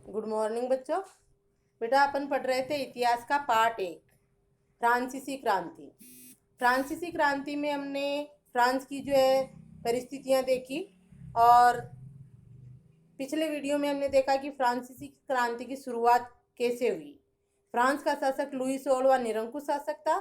Good morning बच्चों। बेटा अपन पढ़ रहे थे इतिहास का पार्ट 1, फ्रांसीसी क्रांति। फ्रांसीसी क्रांति में हमने फ्रांस की जो है परिस्थितियां देखी, और पिछले वीडियो में हमने देखा कि फ्रांसीसी क्रांति की शुरुआत कैसे हुई। फ्रांस का शासक लुई 16वां निरंकुश शासक था।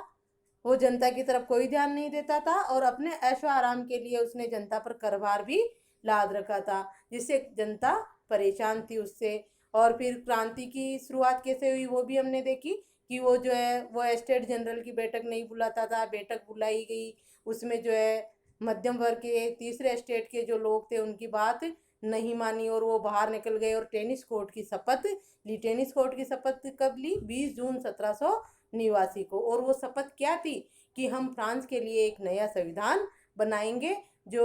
वो जनता की तरफ कोई ध्यान नहीं देता था और अपने ऐशो आराम के लिए उसने जनता पर कर भार भी लाद रखा था, जिससे जनता परेशान थी उससे। और फिर क्रांति की शुरुआत कैसे हुई वो भी हमने देखी कि वो जो है वो स्टेट जनरल की बैठक नहीं बुलाता था, बैठक बुलाई गई। उसमें जो है मध्यम वर्ग के तीसरे स्टेट के जो लोग थे उनकी बात नहीं मानी और वो बाहर निकल गए और टेनिस कोर्ट की शपथ ली। टेनिस कोर्ट की शपथ कब ली? 20 जून 1789 को। और वो शपथ क्या थी कि हम फ्रांस के लिए एक नया संविधान बनाएंगे जो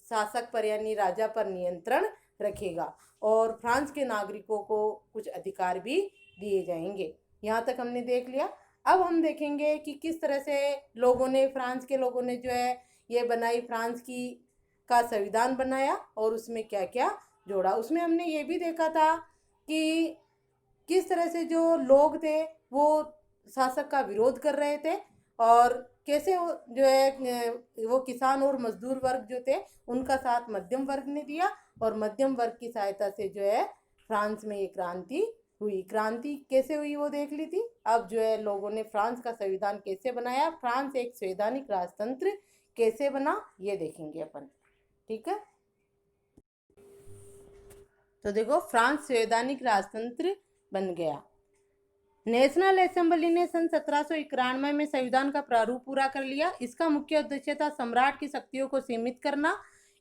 शासक पर यानी राजा पर नियंत्रण रखेगा और फ्रांस के नागरिकों को कुछ अधिकार भी दिए जाएंगे। यहाँ तक हमने देख लिया। अब हम देखेंगे कि किस तरह से लोगों ने, फ्रांस के लोगों ने जो है ये बनाई, फ्रांस की का संविधान बनाया और उसमें क्या क्या जोड़ा। उसमें हमने ये भी देखा था कि किस तरह से जो लोग थे वो शासक का विरोध कर रहे थे और कैसे जो है वो किसान और मजदूर वर्ग जो थे उनका साथ मध्यम वर्ग ने दिया और मध्यम वर्ग की सहायता से जो है फ्रांस में ये क्रांति हुई। क्रांति कैसे हुई वो देख ली थी। अब जो है लोगों ने फ्रांस का संविधान कैसे बनाया, फ्रांस एक संवैधानिक राजतंत्र कैसे बना, ये देखेंगे अपन। ठीक है, तो देखो फ्रांस संवैधानिक राजतंत्र बन गया। नेशनल असेंबली ने सन 1791 में संविधान का प्रारूप पूरा कर लिया। इसका मुख्य उद्देश्य था सम्राट की शक्तियों को सीमित करना।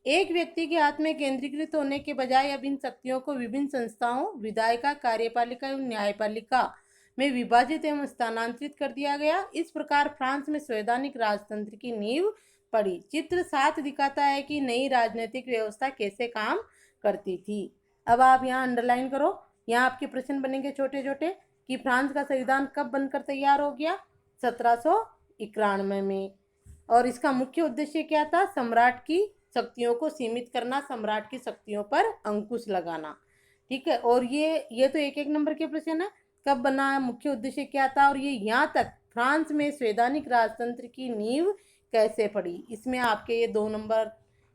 एक व्यक्ति के हाथ में केंद्रीकृत होने के बजाय अब इन शक्तियों को विभिन्न संस्थाओं, विधायिका, कार्यपालिका एवं न्यायपालिका में विभाजित एवं स्थानांतरित कर दिया गया। इस प्रकार फ्रांस में संवैधानिक राजतंत्र की नींव पड़ी। चित्र 7 दिखाता है कि नई राजनीतिक व्यवस्था कैसे काम करती थी। अब आप यहाँ अंडरलाइन करो। यहाँ आपके प्रश्न बनेंगे छोटे छोटे कि फ्रांस का संविधान कब बनकर तैयार हो गया? 1791 में। और इसका मुख्य उद्देश्य क्या था? सम्राट की शक्तियों को सीमित करना, सम्राट की शक्तियों पर अंकुश लगाना। ठीक है, और ये तो एक एक नंबर के प्रश्न है। कब बना, मुख्य उद्देश्य क्या था, और ये यहाँ तक फ्रांस में संवैधानिक राजतंत्र की नींव कैसे पड़ी। इसमें आपके ये 2 नंबर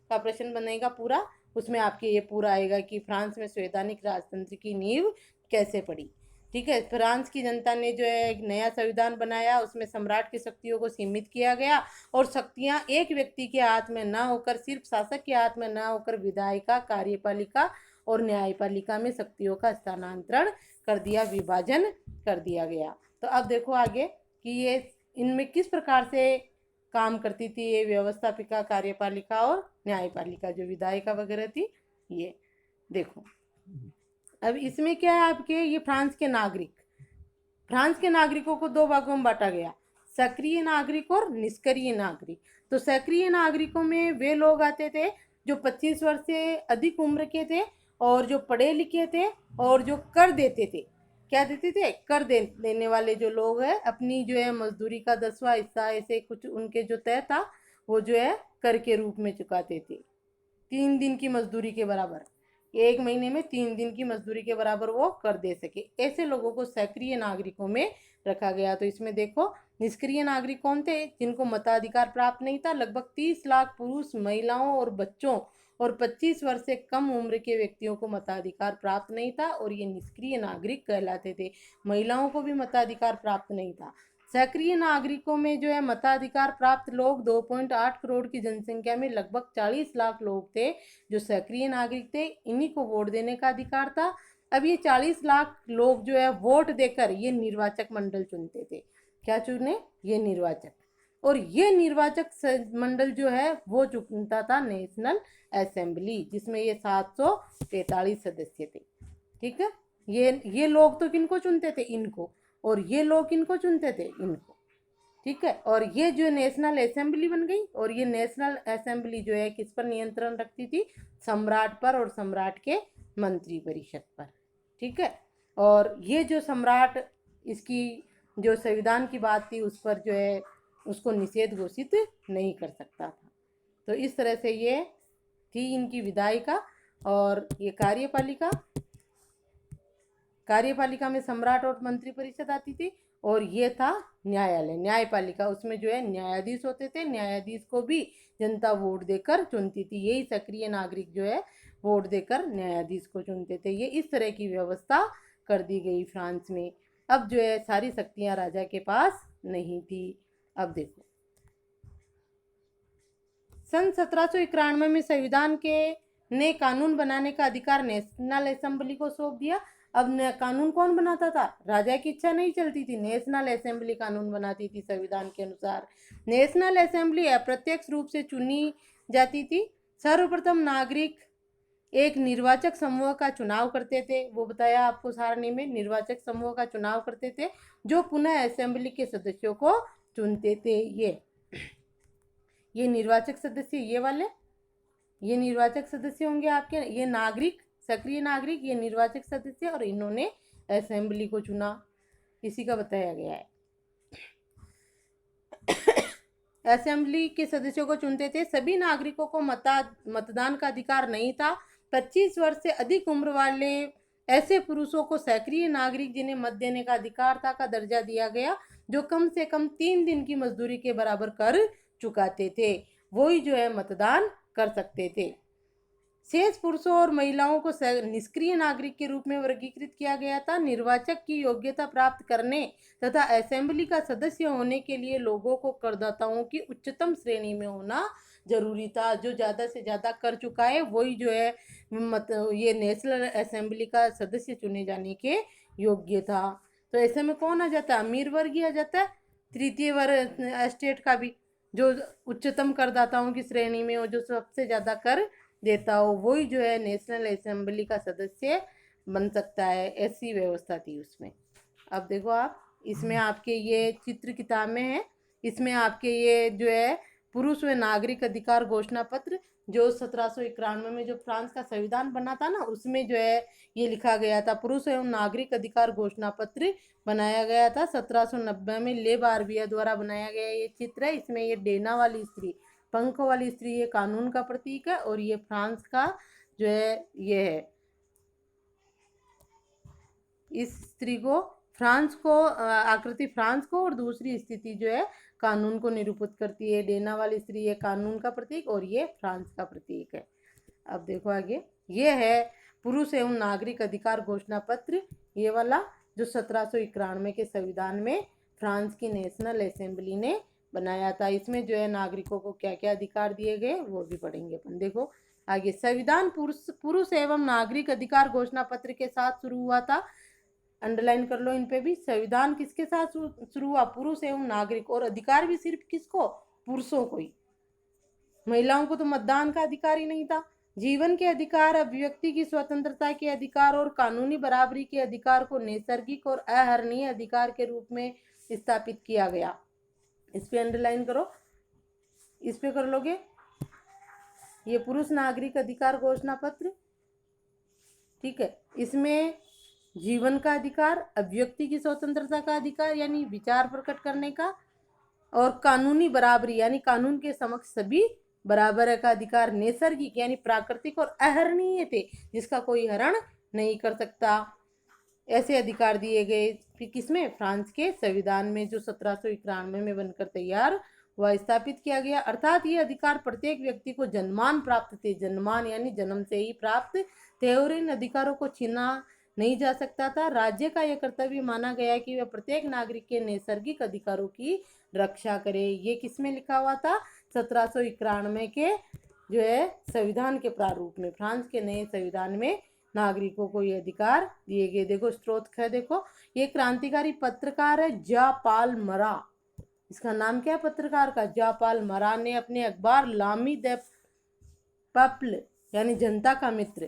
का प्रश्न बनेगा पूरा। उसमें आपके ये पूरा आएगा कि फ्रांस में संवैधानिक राजतंत्र की नींव कैसे पड़ी। ठीक है, फ्रांस की जनता ने जो है एक नया संविधान बनाया, उसमें सम्राट की शक्तियों को सीमित किया गया और शक्तियां एक व्यक्ति के हाथ में ना होकर, सिर्फ शासक के हाथ में ना होकर, विधायिका, कार्यपालिका और न्यायपालिका में शक्तियों का स्थानांतरण कर दिया, विभाजन कर दिया गया। तो अब देखो आगे कि ये इनमें किस प्रकार से काम करती थी ये व्यवस्थापिका, कार्यपालिका और न्यायपालिका, जो विधायिका वगैरह थी। ये देखो, अब इसमें क्या है आपके, ये फ्रांस के नागरिक, फ्रांस के नागरिकों को 2 भागों में बांटा गया, सक्रिय नागरिक और निष्क्रिय नागरिक। तो सक्रिय नागरिकों में वे लोग आते थे जो 25 वर्ष से अधिक उम्र के थे और जो पढ़े लिखे थे और जो कर देते थे। क्या देते थे? कर देने वाले जो लोग हैं, अपनी जो है मजदूरी का 10वां हिस्सा ऐसे कुछ उनके जो तय था वो जो है कर के रूप में चुकाते थे। 3 दिन की मजदूरी के बराबर, 1 महीने में 3 दिन की मजदूरी के बराबर वो कर दे सके, ऐसे लोगों को सक्रिय नागरिकों में रखा गया। तो इसमें देखो निष्क्रिय नागरिक कौन थे? जिनको मताधिकार प्राप्त नहीं था। लगभग 30 लाख पुरुष, महिलाओं और बच्चों और 25 वर्ष से कम उम्र के व्यक्तियों को मताधिकार प्राप्त नहीं था और ये निष्क्रिय नागरिक कहलाते थे। महिलाओं को भी मताधिकार प्राप्त नहीं था। सक्रिय नागरिकों में जो है मताधिकार प्राप्त लोग 2.8 करोड़ की जनसंख्या में लगभग 40 लाख लोग थे जो सक्रिय नागरिक थे। इन्हीं को वोट देने का अधिकार था। अब ये 40 लाख लोग जो है वोट देकर ये निर्वाचक मंडल चुनते थे। क्या चुने? ये निर्वाचक। और ये निर्वाचक मंडल जो है वो चुनता था नेशनल असेंबली, जिसमें ये 743 सदस्य थे। ठीक है, ये लोग तो किनको चुनते थे? इनको। और ये लोग किनको चुनते थे? इनको। ठीक है, और ये जो नेशनल असेंबली बन गई, और ये नेशनल असेंबली जो है किस पर नियंत्रण रखती थी? सम्राट पर और सम्राट के मंत्री परिषद पर। ठीक है, और ये जो सम्राट, इसकी जो संविधान की बात थी उस पर जो है उसको निषेध घोषित नहीं कर सकता था। तो इस तरह से ये थी इनकी विधायिका और ये कार्यपालिका। कार्यपालिका में सम्राट और मंत्री परिषद आती थी, और ये था न्यायालय, न्यायपालिका। उसमें जो है न्यायाधीश होते थे, न्यायाधीश को भी जनता वोट देकर चुनती थी। यही सक्रिय नागरिक जो है वोट देकर न्यायाधीश को चुनते थे। ये इस तरह की व्यवस्था कर दी गई फ्रांस में। अब जो है सारी शक्तियां राजा के पास नहीं थी। अब देखो, सन 1791 में संविधान के ने कानून बनाने का अधिकार नेशनल असेंबली को सौंप दिया। अब कानून कौन बनाता था? राजा की इच्छा नहीं चलती थी, नेशनल असेंबली कानून बनाती थी संविधान के अनुसार। नेशनल असेंबली अप्रत्यक्ष रूप से चुनी जाती थी। सर्वप्रथम नागरिक एक निर्वाचक समूह का चुनाव करते थे, वो बताया आपको सारणी में, निर्वाचक समूह का चुनाव करते थे जो पुनः असेंबली के सदस्यों को चुनते थे। ये निर्वाचक सदस्य, ये वाले ये निर्वाचक सदस्य होंगे आपके, ये नागरिक, सक्रिय नागरिक, ये निर्वाचक सदस्य, और इन्होंने असेंबली को चुना, इसी का बताया गया है। असेंबली के सदस्यों को चुनते थे। सभी नागरिकों को मतदान का अधिकार नहीं था। 25 वर्ष से अधिक उम्र वाले ऐसे पुरुषों को सक्रिय नागरिक, जिन्हें मत देने का अधिकार था, का दर्जा दिया गया, जो कम से कम 3 दिन की मजदूरी के बराबर कर चुकाते थे, वही जो है मतदान कर सकते थे। शेष पुरुषों और महिलाओं को निष्क्रिय नागरिक के रूप में वर्गीकृत किया गया था। निर्वाचक की योग्यता प्राप्त करने तथा असेंबली का सदस्य होने के लिए लोगों को करदाताओं की उच्चतम श्रेणी में होना जरूरी था। जो ज़्यादा से ज़्यादा कर चुका है वही जो है ये नेशनल असेंबली का सदस्य चुने जाने के योग्य था। तो ऐसे में कौन आ जाता है? अमीर वर्ग ही आ जाता है, तृतीय वर्ग स्टेट का भी, जो उच्चतम करदाताओं की श्रेणी में हो, जो सबसे ज़्यादा कर देता हो, वही जो है नेशनल असेंबली का सदस्य बन सकता है। ऐसी व्यवस्था थी उसमें। अब देखो आप, इसमें आपके ये चित्र किताब में है, इसमें आपके ये जो है पुरुष व नागरिक अधिकार घोषणा पत्र, जो 1791 में जो फ्रांस का संविधान बना था ना, उसमें जो है ये लिखा गया था। पुरुष एवं नागरिक अधिकार घोषणा पत्र बनाया गया था 1790 में ले बारबिया द्वारा बनाया गया ये चित्र है। इसमें ये डेना वाली स्त्री, पंख वाली स्त्री, ये कानून का प्रतीक है, और ये फ्रांस का जो है ये है। इस स्त्री को, फ्रांस को, आकृति फ्रांस को, और दूसरी स्थिति जो है कानून को निरूपित करती है। डेना वाली स्त्री ये कानून का प्रतीक, और ये फ्रांस का प्रतीक है। अब देखो आगे, ये है पुरुष एवं नागरिक अधिकार घोषणा पत्र, ये वाला जो 1791 के संविधान में फ्रांस की नेशनल असेंबली ने बनाया था। इसमें जो है नागरिकों को क्या क्या अधिकार दिए गए वो भी पढ़ेंगे अपन। देखो आगे, संविधान पुरुष एवं नागरिक अधिकार घोषणा पत्र के साथ शुरू हुआ था। अंडरलाइन कर लो इन पे भी। संविधान किसके साथ शुरू हुआ? पुरुष एवं नागरिक, और अधिकार भी सिर्फ किसको? पुरुषों को ही। महिलाओं को तो मतदान का अधिकार ही नहीं था। जीवन के अधिकार, अभिव्यक्ति की स्वतंत्रता के अधिकार और कानूनी बराबरी के अधिकार को नैसर्गिक और अहरणीय अधिकार के रूप में स्थापित किया गया। इस पे अंडरलाइन करो, इस पे कर लोगे। ये पुरुष नागरिक अधिकार घोषणा पत्र, ठीक है। इसमें जीवन का अधिकार, अभिव्यक्ति की स्वतंत्रता का अधिकार यानी विचार प्रकट करने का, और कानूनी बराबरी यानी कानून के समक्ष सभी बराबर का अधिकार, नैसर्गिक यानी प्राकृतिक और अहरणीय थे, जिसका कोई हरण नहीं कर सकता, ऐसे अधिकार दिए गए। फिर किसमें? फ्रांस के संविधान में, जो 1791 में बनकर तैयार वह स्थापित किया गया। अर्थात ये अधिकार प्रत्येक व्यक्ति को जन्मान प्राप्त थे। जन्मान यानी जन्म से ही प्राप्त थे, और इन अधिकारों को छीना नहीं जा सकता था। राज्य का यह कर्तव्य माना गया कि वह प्रत्येक नागरिक के नैसर्गिक अधिकारों की रक्षा करे। ये किसमें लिखा हुआ था? 1791 के जो है संविधान के प्रारूप में, फ्रांस के नए संविधान में नागरिकों को ये अधिकार दिए गए। देखो स्रोत है, देखो ये क्रांतिकारी पत्रकार है जा पाल मरा। इसका नाम क्या है पत्रकार का? जा पाल मरा ने अपने अखबार लामी द पीपल यानी जनता का मित्र,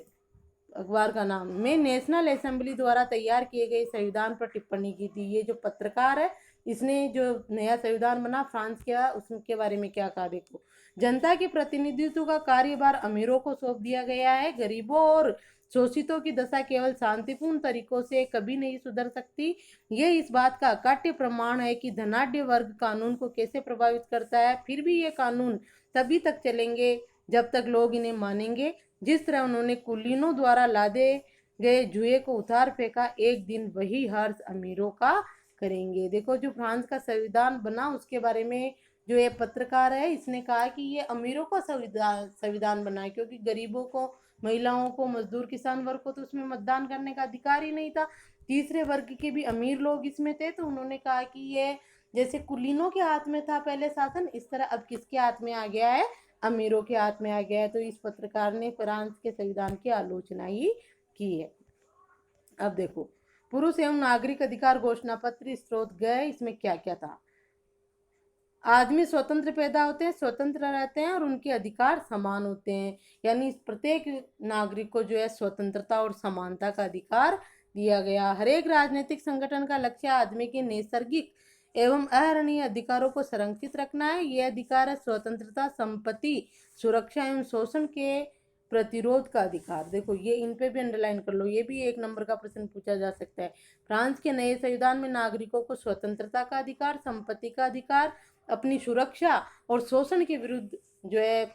अखबार का नाम में, नेशनल असेंबली द्वारा तैयार किए गए संविधान पर टिप्पणी की थी। ये जो पत्रकार है, इसने जो नया संविधान बना फ्रांस का, उसके बारे में क्या कहा देखो। जनता के प्रतिनिधित्व का कार्यभार अमीरों को सौंप दिया गया है। गरीबों और शोषितों की दशा केवल शांतिपूर्ण तरीकों से कभी नहीं सुधर सकती। ये इस बात का अकाट्य प्रमाण है कि धनाढ्य वर्ग कानून को कैसे प्रभावित करता है। फिर भी ये कानून तभी तक चलेंगे जब तक लोग इन्हें मानेंगे। जिस तरह उन्होंने कुलीनों द्वारा लादे गए जुए को उतार फेंका, एक दिन वही हर्ष अमीरों का करेंगे। देखो जो फ्रांस का संविधान बना उसके बारे में जो ये पत्रकार है इसने कहा कि ये अमीरों का संविधान संविधान बना है, क्योंकि गरीबों को, महिलाओं को, मजदूर किसान वर्ग को तो उसमें मतदान करने का अधिकार ही नहीं था। तीसरे वर्ग के भी अमीर लोग इसमें थे, तो उन्होंने कहा कि ये जैसे कुलीनों के हाथ में था पहले शासन, इस तरह अब किसके हाथ में आ गया है, अमीरों के हाथ में आ गया है। तो इस पत्रकार ने फ्रांस के संविधान की आलोचना ही की है। अब देखो, पुरुष एवं नागरिक अधिकार घोषणा पत्र स्रोत गए, इसमें क्या क्या था। आदमी स्वतंत्र पैदा होते हैं, स्वतंत्र रहते हैं और उनके अधिकार समान होते हैं, यानी प्रत्येक नागरिक को जो है स्वतंत्रता और समानता का अधिकार दिया गया। हर एक राजनीतिक संगठन का लक्ष्य आदमी के नैसर्गिक एवं अहरणीय अधिकारों को संरक्षित रखना है। ये अधिकार है स्वतंत्रता, संपत्ति, सुरक्षा एवं शोषण के प्रतिरोध का अधिकार। देखो ये इन पे भी अंडरलाइन कर लो, ये भी एक नंबर का प्रश्न पूछा जा सकता है। फ्रांस के नए संविधान में नागरिकों को स्वतंत्रता का अधिकार, संपत्ति का अधिकार, अपनी सुरक्षा और शोषण के विरुद्ध जो है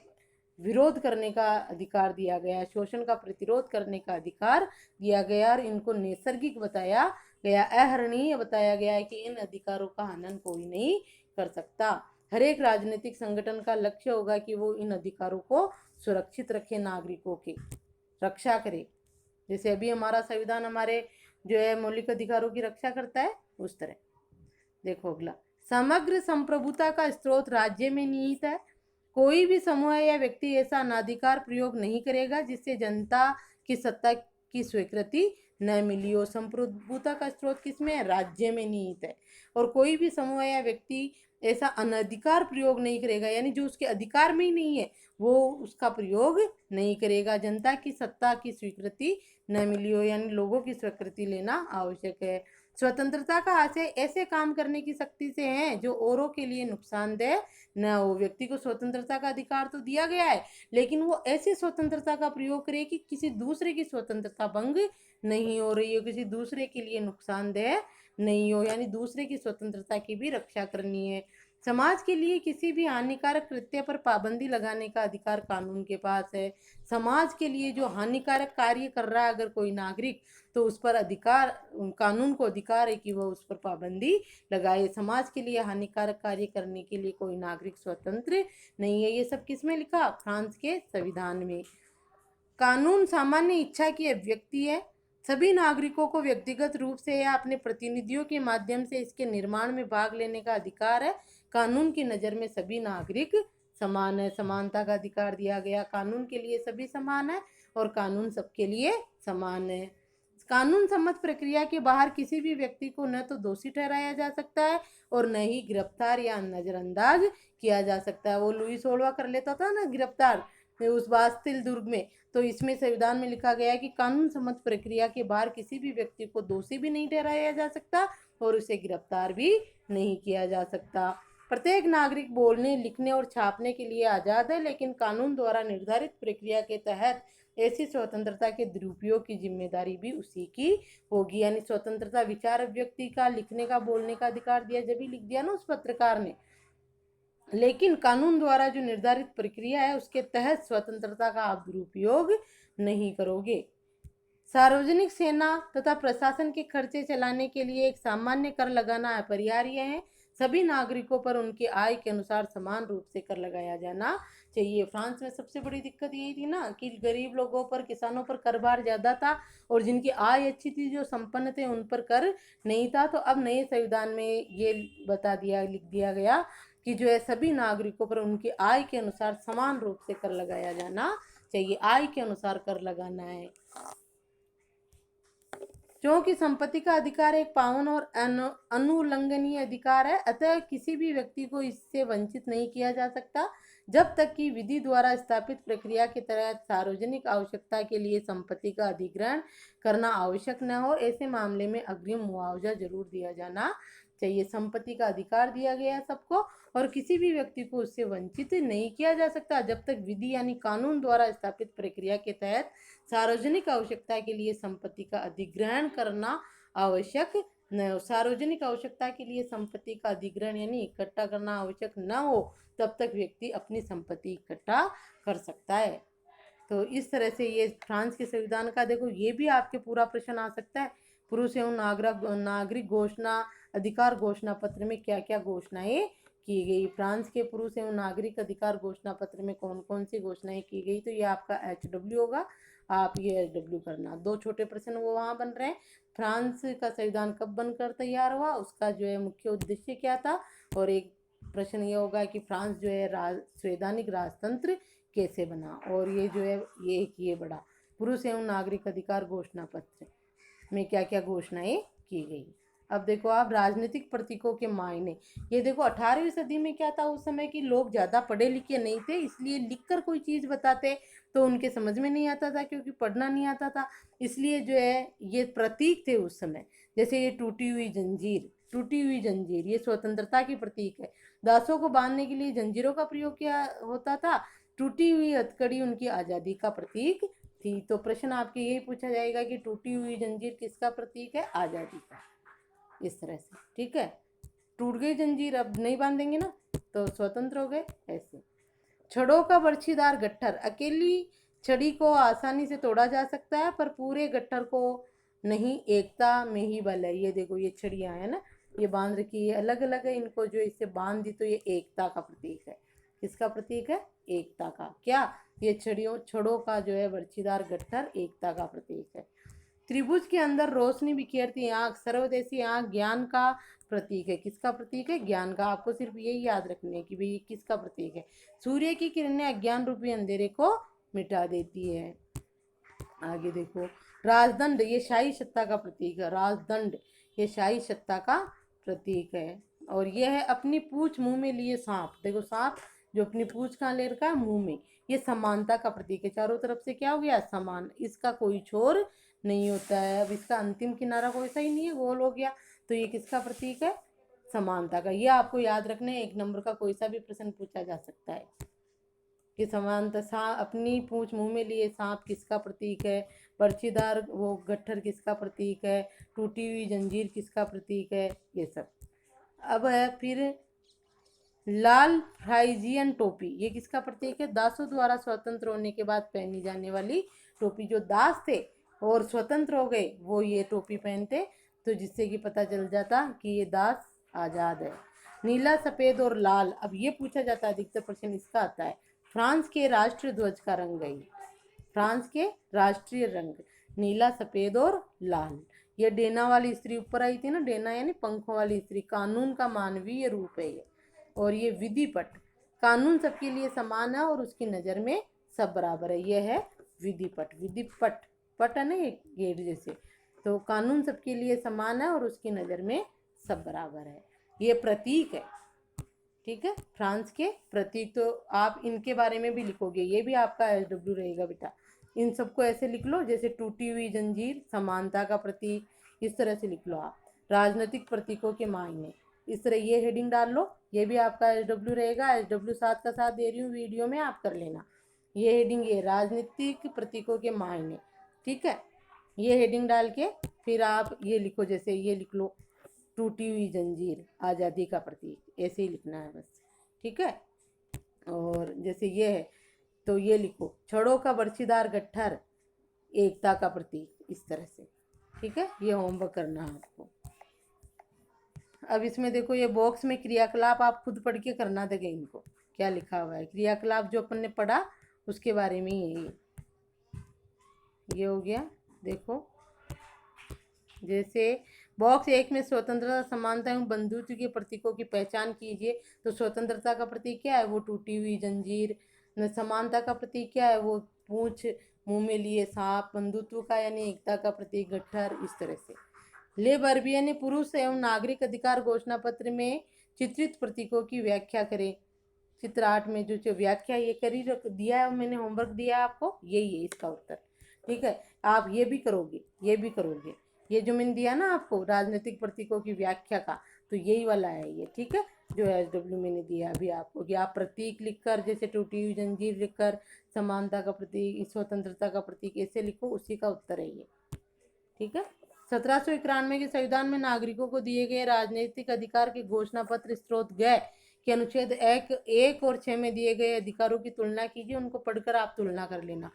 विरोध करने का अधिकार दिया गया है, शोषण का प्रतिरोध करने का अधिकार दिया गया और इनको नैसर्गिक बताया गया, अहरणीय बताया गया है कि इन अधिकारों का हनन कोई नहीं कर सकता। हर एक राजनीतिक संगठन का लक्ष्य होगा कि वो इन अधिकारों को सुरक्षित रखे, नागरिकों की रक्षा करे। जैसे अभी हमारा संविधान हमारे जो है मौलिक अधिकारों की रक्षा करता है, उस तरह। देखो अगला, समग्र संप्रभुता का स्रोत राज्य में निहित है। कोई भी समूह या व्यक्ति ऐसा अनाधिकार प्रयोग नहीं करेगा जिससे जनता की सत्ता की स्वीकृति न मिली हो। संप्रभुता का स्रोत किसमें है, राज्य में निहित है। और कोई भी समूह या व्यक्ति ऐसा अनधिकार प्रयोग नहीं करेगा, यानी जो उसके अधिकार में ही नहीं है वो उसका प्रयोग नहीं करेगा। जनता की सत्ता की स्वीकृति न मिली हो, यानी लोगों की स्वीकृति लेना आवश्यक है। स्वतंत्रता का आशय ऐसे काम करने की शक्ति से है जो औरों के लिए नुकसानदेह न हो। व्यक्ति को स्वतंत्रता का अधिकार तो दिया गया है, लेकिन वो ऐसी स्वतंत्रता का प्रयोग करे कि किसी दूसरे की स्वतंत्रता भंग नहीं हो रही हो, किसी दूसरे के लिए नुकसानदेह नहीं हो, यानी दूसरे की स्वतंत्रता की भी रक्षा करनी है। समाज के लिए किसी भी हानिकारक कृत्य पर पाबंदी लगाने का अधिकार कानून के पास है। समाज के लिए जो हानिकारक कार्य कर रहा है अगर कोई नागरिक, तो उस पर अधिकार, कानून को अधिकार है कि वह उस पर पाबंदी लगाए। समाज के लिए हानिकारक कार्य करने के लिए कोई नागरिक स्वतंत्र नहीं है। ये सब किस में लिखा, फ्रांस के संविधान में। कानून सामान्य इच्छा की अभिव्यक्ति है। सभी नागरिकों को व्यक्तिगत रूप से या अपने प्रतिनिधियों के माध्यम से इसके निर्माण में भाग लेने का अधिकार है। कानून की नज़र में सभी नागरिक समान है, समानता का अधिकार दिया गया। कानून के लिए सभी समान है और कानून सबके लिए समान है। कानून सम्मत प्रक्रिया के बाहर किसी भी व्यक्ति को न तो दोषी ठहराया जा सकता है और न ही गिरफ्तार या नजरअंदाज किया जा सकता है। वो लुई 16वां कर लेता था ना गिरफ्तार, उस बास्तिल दुर्ग में, तो इसमें संविधान में लिखा गया है कि कानून सम्मत प्रक्रिया के बाहर किसी भी व्यक्ति को दोषी भी नहीं ठहराया जा सकता और उसे गिरफ्तार भी नहीं किया जा सकता। प्रत्येक नागरिक बोलने, लिखने और छापने के लिए आज़ाद है, लेकिन कानून द्वारा निर्धारित प्रक्रिया के तहत ऐसी स्वतंत्रता के दुरुपयोग की जिम्मेदारी भी उसी की होगी। यानी स्वतंत्रता, विचार अभिव्यक्ति का, लिखने का, बोलने का अधिकार दिया, जब ही लिख दिया ना उस पत्रकार ने, लेकिन कानून द्वारा जो निर्धारित प्रक्रिया है उसके तहत स्वतंत्रता का आप दुरुपयोग नहीं करोगे। सार्वजनिक सेना तथा प्रशासन के खर्चे चलाने के लिए एक सामान्य कर लगाना अपरिहार्य है। सभी नागरिकों पर उनकी आय के अनुसार समान रूप से कर लगाया जाना चाहिए। फ्रांस में सबसे बड़ी दिक्कत यही थी ना कि गरीब लोगों पर, किसानों पर कर भार ज़्यादा था और जिनकी आय अच्छी थी, जो संपन्न थे, उन पर कर नहीं था। तो अब नए संविधान में ये बता दिया, लिख दिया गया कि जो है सभी नागरिकों पर उनकी आय के अनुसार समान रूप से कर लगाया जाना चाहिए। आय के अनुसार कर लगाना है। क्योंकि संपत्ति का अधिकार एक पावन और अनुल्लंघनीय अधिकार है, अतः किसी भी व्यक्ति को इससे वंचित नहीं किया जा सकता जब तक कि विधि द्वारा स्थापित प्रक्रिया के तहत सार्वजनिक आवश्यकता के लिए संपत्ति का अधिग्रहण करना आवश्यक न हो। ऐसे मामले में अग्रिम मुआवजा जरूर दिया जाना चाहिए। संपत्ति का अधिकार दिया गया है सबको और किसी भी व्यक्ति को उससे वंचित नहीं किया जा सकता जब तक विधि यानी कानून द्वारा स्थापित प्रक्रिया के तहत सार्वजनिक आवश्यकता के लिए संपत्ति का अधिग्रहण करना आवश्यक न हो। सार्वजनिक आवश्यकता के लिए संपत्ति का अधिग्रहण यानी इकट्ठा करना आवश्यक न हो, तब तक व्यक्ति अपनी संपत्ति इकट्ठा कर सकता है। तो इस तरह से ये फ्रांस के संविधान का देखो, ये भी आपके पूरा प्रश्न आ सकता है। पुरुष एवं नागरिक घोषणा अधिकार घोषणा पत्र में क्या क्या घोषणाएं की गई। फ्रांस के पुरुष एवं नागरिक अधिकार घोषणा पत्र में कौन कौन सी घोषणाएं की गई, तो ये आपका HW होगा। आप ये HW करना। दो छोटे प्रश्न वो वहाँ बन रहे हैं। फ्रांस का संविधान कब बनकर तैयार हुआ, उसका जो है मुख्य उद्देश्य क्या था, और एक प्रश्न ये होगा कि फ्रांस जो है संवैधानिक राजतंत्र कैसे बना। और ये जो है ये बड़ा पुरुष एवं नागरिक अधिकार घोषणा पत्र में क्या क्या घोषणाएं की गई। अब देखो आप राजनीतिक प्रतीकों के मायने। ये देखो 18वीं सदी में क्या था, उस समय कि लोग ज़्यादा पढ़े लिखे नहीं थे, इसलिए लिखकर कोई चीज़ बताते तो उनके समझ में नहीं आता था, क्योंकि पढ़ना नहीं आता था। इसलिए जो है ये प्रतीक थे उस समय। जैसे ये टूटी हुई जंजीर ये स्वतंत्रता की प्रतीक है। दासों को बांधने के लिए जंजीरों का प्रयोग किया होता था। टूटी हुई हथकड़ी उनकी आज़ादी का प्रतीक थी। तो प्रश्न आपके यही पूछा जाएगा कि टूटी हुई जंजीर किसका प्रतीक है, आज़ादी का। इस तरह से, ठीक है। टूट गई जंजीर, अब नहीं बांधेंगे ना, तो स्वतंत्र हो गए। ऐसे छड़ों का बर्छीदार गट्ठर, अकेली छड़ी को आसानी से तोड़ा जा सकता है पर पूरे गट्ठर को नहीं, एकता में ही बल है। ये देखो ये छड़ियाँ है ना, ये बांध रखी है, अलग अलग है, इनको जो इससे बांध दी तो ये एकता का प्रतीक है। किसका प्रतीक है, एकता का। क्या ये छड़ों का जो है बर्छीदार गट्ठर एकता का प्रतीक है। त्रिभुज के अंदर रोशनी बिखेरती आंख, सर्वदेशी आंख ज्ञान का प्रतीक है। किसका प्रतीक है, ज्ञान का। आपको सिर्फ यही याद रखना है कि भाई किसका प्रतीक है। सूर्य की किरणें अज्ञान रूपी अंधेरे को मिटा देती है। आगे देखो राजदंड, ये शाही सत्ता का प्रतीक है। राजदंड ये शाही सत्ता का प्रतीक है। और यह है अपनी पूंछ मुंह में लिए सांप। देखो सांप जो अपनी पूंछ कहाँ ले रखा है, मुंह में। ये समानता का प्रतीक है। चारों तरफ से क्या हो गया, समान, इसका कोई छोर नहीं होता है। अब इसका अंतिम किनारा कोई सा ही नहीं है, गोल हो गया। तो ये किसका प्रतीक है, समानता का। ये आपको याद रखना है, 1 नंबर का कोई सा भी प्रश्न पूछा जा सकता है कि समानता अपनी पूंछ मुंह में लिए सांप किसका प्रतीक है, पर्चीदार वो गट्ठर किसका प्रतीक है, टूटी हुई जंजीर किसका प्रतीक है, ये सब। अब है फिर लाल फ्राइजियन टोपी, ये किसका प्रतीक है, दासों द्वारा स्वतंत्र होने के बाद पहनी जाने वाली टोपी। जो दास थे और स्वतंत्र हो गए वो ये टोपी पहनते, तो जिससे कि पता चल जाता कि ये दास आज़ाद है। नीला सफ़ेद और लाल, अब ये पूछा जाता है, अधिकतर प्रश्न इसका आता है। फ्रांस के राष्ट्रीय ध्वज का रंग है, फ्रांस के राष्ट्रीय रंग नीला सफ़ेद और लाल। ये डेना वाली स्त्री ऊपर आई थी ना, डेना यानी पंखों वाली स्त्री, कानून का मानवीय रूप है ये। और ये विधिपट, कानून सबके लिए समान है और उसकी नज़र में सब बराबर है। ये है विधिपट। विधिपट, पट है ना ये गेट जैसे, तो कानून सबके लिए समान है और उसकी नज़र में सब बराबर है। ये प्रतीक है, ठीक है। फ्रांस के प्रतीक, तो आप इनके बारे में भी लिखोगे, ये भी आपका HW रहेगा बेटा। इन सबको ऐसे लिख लो जैसे टूटी हुई जंजीर समानता का प्रतीक, इस तरह से लिख लो आप। राजनीतिक प्रतीकों के मायने, इस तरह ये हेडिंग डाल लो, ये भी आपका HW रहेगा। HW साथ का साथ दे रही हूँ वीडियो में, आप कर लेना। ये हेडिंग, ये राजनीतिक प्रतीकों के मायने, ठीक है। ये हेडिंग डाल के फिर आप ये लिखो, जैसे ये लिख लो टूटी हुई जंजीर आज़ादी का प्रतीक, ऐसे ही लिखना है बस, ठीक है। और जैसे ये है तो ये लिखो छड़ों का बर्छीदार गट्ठर एकता का प्रतीक, इस तरह से, ठीक है। ये होमवर्क करना है आपको। अब इसमें देखो ये बॉक्स में क्रियाकलाप आप खुद पढ़ के करना देगा। इनको क्या लिखा हुआ है, क्रियाकलाप जो अपन ने पढ़ा उसके बारे में ही है ये हो गया। देखो जैसे बॉक्स 1 में स्वतंत्रता समानता एवं बंधुत्व के प्रतीकों की पहचान कीजिए। तो स्वतंत्रता का प्रतीक क्या है, वो टूटी हुई जंजीर। समानता का प्रतीक क्या है, वो पूंछ मुंह में लिए सांप। बंधुत्व का यानी एकता का प्रतीक गट्ठर, इस तरह से। ले बर्बिए ने पुरुष एवं नागरिक अधिकार घोषणा पत्र में चित्रित प्रतीकों की व्याख्या करें। चित्र 8 में जो व्याख्या ये करी दिया है, मैंने होमवर्क दिया है आपको, यही है इसका उत्तर, ठीक है। आप ये भी करोगे, ये भी करोगे। ये जो मैंने दिया ना आपको राजनीतिक प्रतीकों की व्याख्या का, तो यही वाला है ये, ठीक है। जो HW मैंने दिया अभी आपको कि आप प्रतीक लिखकर, जैसे टूटी हुई जंजीर लिखकर समानता का प्रतीक, स्वतंत्रता का प्रतीक ऐसे लिखो, उसी का उत्तर है ये, ठीक है। 1791 के संविधान में नागरिकों को दिए गए राजनीतिक अधिकार के घोषणा पत्र स्रोत गए कि अनुच्छेद 1 और 6 में दिए गए अधिकारों की तुलना कीजिए। उनको पढ़कर आप तुलना कर लेना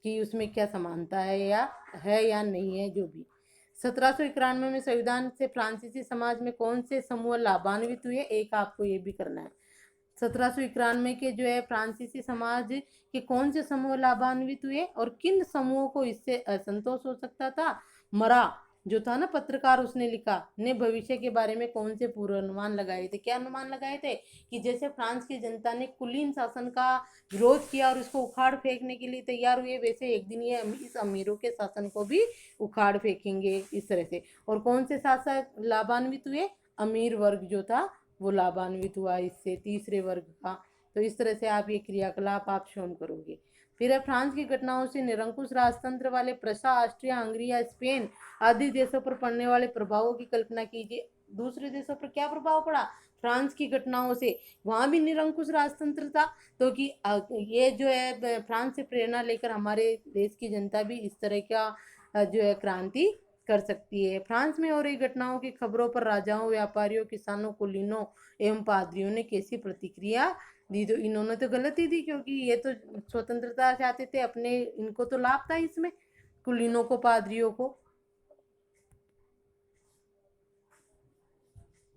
कि उसमें क्या समानता है या नहीं है। जो भी 1791 में संविधान से फ्रांसीसी समाज में कौन से समूह लाभान्वित हुए, एक आपको ये भी करना है। 1791 के जो है फ्रांसीसी समाज के कौन से समूह लाभान्वित हुए और किन समूहों को इससे असंतोष हो सकता था। मरा जो था ना पत्रकार, उसने लिखा, ने भविष्य के बारे में कौन से पूर्वानुमान लगाए थे। क्या अनुमान लगाए थे कि जैसे फ्रांस की जनता ने कुलीन शासन का विरोध किया और इसको उखाड़ फेंकने के लिए तैयार हुए, वैसे एक दिन ये इस अमीरों के शासन को भी उखाड़ फेंकेंगे इस तरह से। और कौन से शासक लाभान्वित हुए, अमीर वर्ग जो था वो लाभान्वित हुआ इससे, तीसरे वर्ग का। तो इस तरह से आप ये क्रियाकलाप आप शोन करोगे। फिर है फ्रांस की घटनाओं से निरंकुश राजतंत्र वाले प्रशा, ऑस्ट्रिया, हंगरी या स्पेन आदि देशों पर पड़ने वाले प्रभावों की कल्पना कीजिए। दूसरे देशों पर क्या प्रभाव पड़ा फ्रांस की घटनाओं से? वहां भी निरंकुश राजतंत्र था, तो कि ये जो है फ्रांस से प्रेरणा लेकर हमारे देश की जनता भी इस तरह का जो है क्रांति कर सकती है। फ्रांस में हो रही घटनाओं की खबरों पर राजाओं, व्यापारियों, किसानों, कुलीनों एवं पादरियों ने कैसी प्रतिक्रिया दी? तो इन्होंने तो गलत ही दी, क्योंकि ये तो स्वतंत्रता चाहते थे अपने, इनको तो लाभ था इसमें, कुलीनों को, पादरियों को।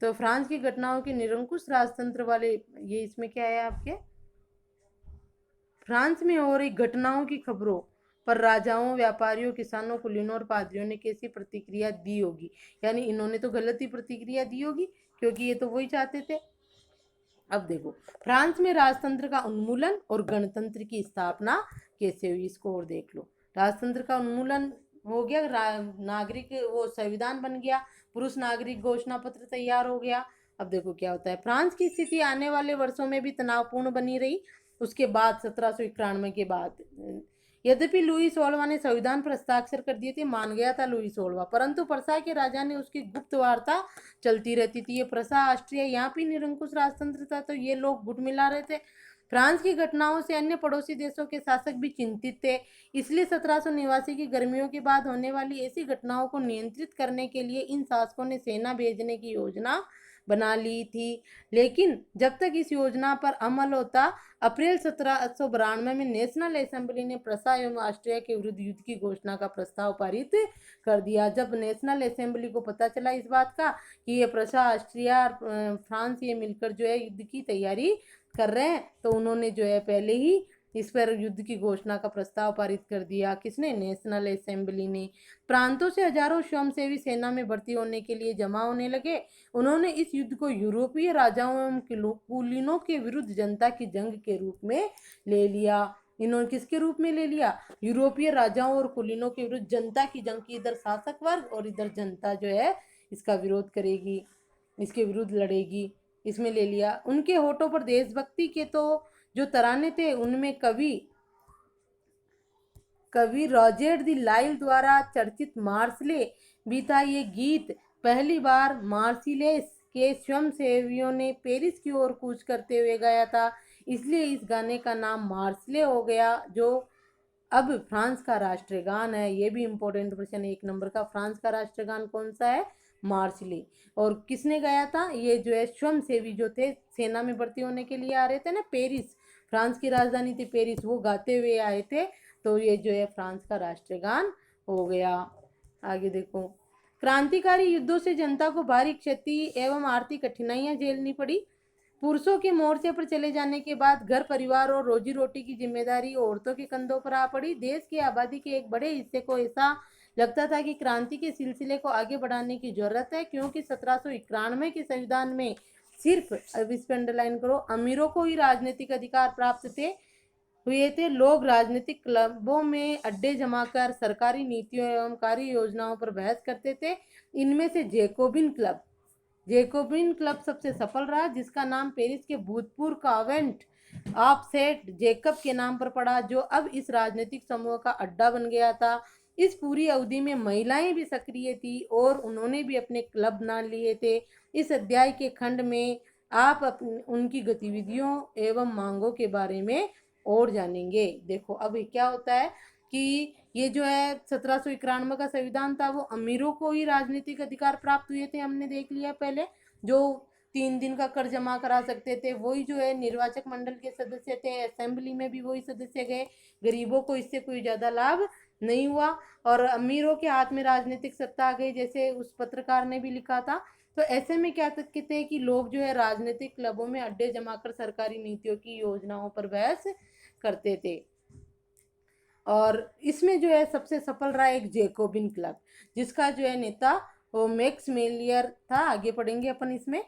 तो फ्रांस की घटनाओं के निरंकुश राजतंत्र वाले, ये इसमें क्या है आपके, फ्रांस में हो रही घटनाओं की खबरों पर राजाओं, व्यापारियों, किसानों, कुलीनों और पादरियों ने कैसी प्रतिक्रिया दी होगी। यानी इन्होंने तो गलत ही प्रतिक्रिया दी होगी, क्योंकि ये तो वही चाहते थे। अब देखो फ्रांस में राजतंत्र का उन्मूलन और गणतंत्र की स्थापना कैसे हुई, इसको और देख लो। राजतंत्र का उन्मूलन हो गया, नागरिक वो संविधान बन गया, पुरुष नागरिक घोषणा पत्र तैयार हो गया। अब देखो क्या होता है, फ्रांस की स्थिति आने वाले वर्षों में भी तनावपूर्ण बनी रही। उसके बाद 1791 के बाद, यद्यपि लुई 16वां ने संविधान पर हस्ताक्षर कर दिए थे, मान गया था लुई 16वां, परंतु प्रसा के राजा ने उसकी गुप्त वार्ता चलती रहती थी। ये प्रसा, ऑस्ट्रिया, यहाँ भी निरंकुश राजतंत्र था, तो ये लोग गुट मिला रहे थे। फ्रांस की घटनाओं से अन्य पड़ोसी देशों के शासक भी चिंतित थे, इसलिए 1789 की गर्मियों के बाद होने वाली ऐसी घटनाओं को नियंत्रित करने के लिए इन शासकों ने सेना भेजने की योजना बना ली थी। लेकिन जब तक इस योजना पर अमल होता, अप्रैल 1792 में नेशनल असेंबली ने प्रसा एवं ऑस्ट्रिया के विरुद्ध युद्ध की घोषणा का प्रस्ताव पारित कर दिया। जब नेशनल असेंबली को पता चला इस बात का कि ये प्रसा, ऑस्ट्रिया और फ्रांस ये मिलकर जो है युद्ध की तैयारी कर रहे हैं, तो उन्होंने जो है पहले ही इस पर युद्ध की घोषणा का प्रस्ताव पारित कर दिया। किसने? नेशनल असेंबली ने। प्रांतों से हजारों स्वयंसेवी सेना में भर्ती होने के लिए जमा होने लगे। उन्होंने इस युद्ध को यूरोपीय राजाओं एवं कुलीनों के विरुद्ध जनता की जंग के रूप में ले लिया। इन्होंने किसके रूप में ले लिया? यूरोपीय राजाओं और कुलीनों के विरुद्ध जनता की जंग की, इधर शासक वर्ग और इधर जनता जो है इसका विरोध करेगी, इसके विरुद्ध लड़ेगी, इसमें ले लिया। उनके होठों पर देशभक्ति के तो जो तराने थे, उनमें कवि रॉजर दी लाइल द्वारा चर्चित मार्सले भी था। ये गीत पहली बार मार्सिलेस के स्वयंसेवियों ने पेरिस की ओर कूच करते हुए गाया था, इसलिए इस गाने का नाम मार्सले हो गया, जो अब फ्रांस का राष्ट्रगान है। ये भी इम्पोर्टेंट क्वेश्चन है 1 नंबर का। फ्रांस का राष्ट्रगान कौन सा है? मार्सले। और किसने गाया था? ये जो है स्वयंसेवी जो थे, सेना में भर्ती होने के लिए आ रहे थे ना, पेरिस, फ्रांस की राजधानी थी पेरिस, वो गाते हुए आए थे। तो ये जो है फ्रांस का राष्ट्रगान हो गया। आगे देखो, क्रांतिकारी युद्धों से जनता को भारी क्षति एवं आर्थिक कठिनाइयां झेलनी पड़ी। पुरुषों के मोर्चे पर चले जाने के बाद घर परिवार और रोजी रोटी की जिम्मेदारी औरतों के कंधों पर आ पड़ी। देश की आबादी के एक बड़े हिस्से को ऐसा लगता था कि क्रांति के सिलसिले को आगे बढ़ाने की जरूरत है, क्योंकि 1791 के संविधान में सिर्फ, अब इस पर अंडरलाइन करो, अमीरों को ही राजनीतिक अधिकार प्राप्त हुए थे। लोग राजनीतिक क्लबों में अड्डे जमाकर सरकारी नीतियों एवं कार्य योजनाओं पर बहस करते थे। इनमें से जेकोबिन क्लब सबसे सफल रहा, जिसका नाम पेरिस के भूतपूर्व कॉन्वेंट ऑफ सेंट जेकब के नाम पर पड़ा, जो अब इस राजनीतिक समूह का अड्डा बन गया था। इस पूरी अवधि में महिलाएं भी सक्रिय थी और उन्होंने भी अपने क्लब बना लिए थे। इस अध्याय के खंड में आप उनकी गतिविधियों एवं मांगों के बारे में और जानेंगे। देखो अब क्या होता है कि ये जो है 1791 का संविधान था, वो अमीरों को ही राजनीतिक अधिकार प्राप्त हुए थे, हमने देख लिया पहले। जो 3 दिन का कर जमा करा सकते थे, वही जो है निर्वाचक मंडल के सदस्य थे, असेंबली में भी वही सदस्य गए। गरीबों को इससे कोई ज़्यादा लाभ नहीं हुआ और अमीरों के हाथ में राजनीतिक सत्ता आ गई, जैसे उस पत्रकार ने भी लिखा था। तो ऐसे में क्या कहते हैं कि लोग जो है राजनीतिक क्लबों में अड्डे जमाकर सरकारी नीतियों की योजनाओं पर बहस करते थे। और इसमें जो है सबसे सफल रहा एक जेकोबिन क्लब, जिसका जो है नेता वो मैक्स मिलियर था। आगे पढ़ेंगे अपन इसमें।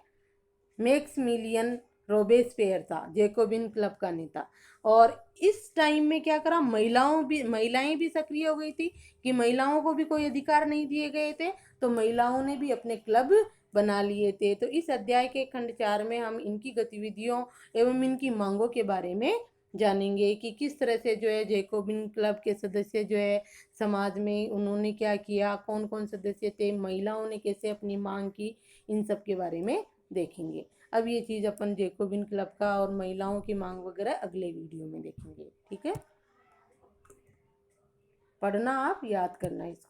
मैक्स मिलियन रोबेस्पियर था जेकोबिन क्लब का नेता। और इस टाइम में क्या करा, महिलाएं भी सक्रिय हो गई थी कि महिलाओं को भी कोई अधिकार नहीं दिए गए थे, तो महिलाओं ने भी अपने क्लब बना लिए थे। तो इस अध्याय के खंड 4 में हम इनकी गतिविधियों एवं इनकी मांगों के बारे में जानेंगे कि किस तरह से जो है जेकोबिन क्लब के सदस्य जो है समाज में उन्होंने क्या किया, कौन कौन सदस्य थे, महिलाओं ने कैसे अपनी मांग की, इन सब के बारे में देखेंगे। अब ये चीज़ अपन जेकोबिन क्लब का और महिलाओं की मांग वगैरह अगले वीडियो में देखेंगे। ठीक है, पढ़ना आप, याद करना इसको।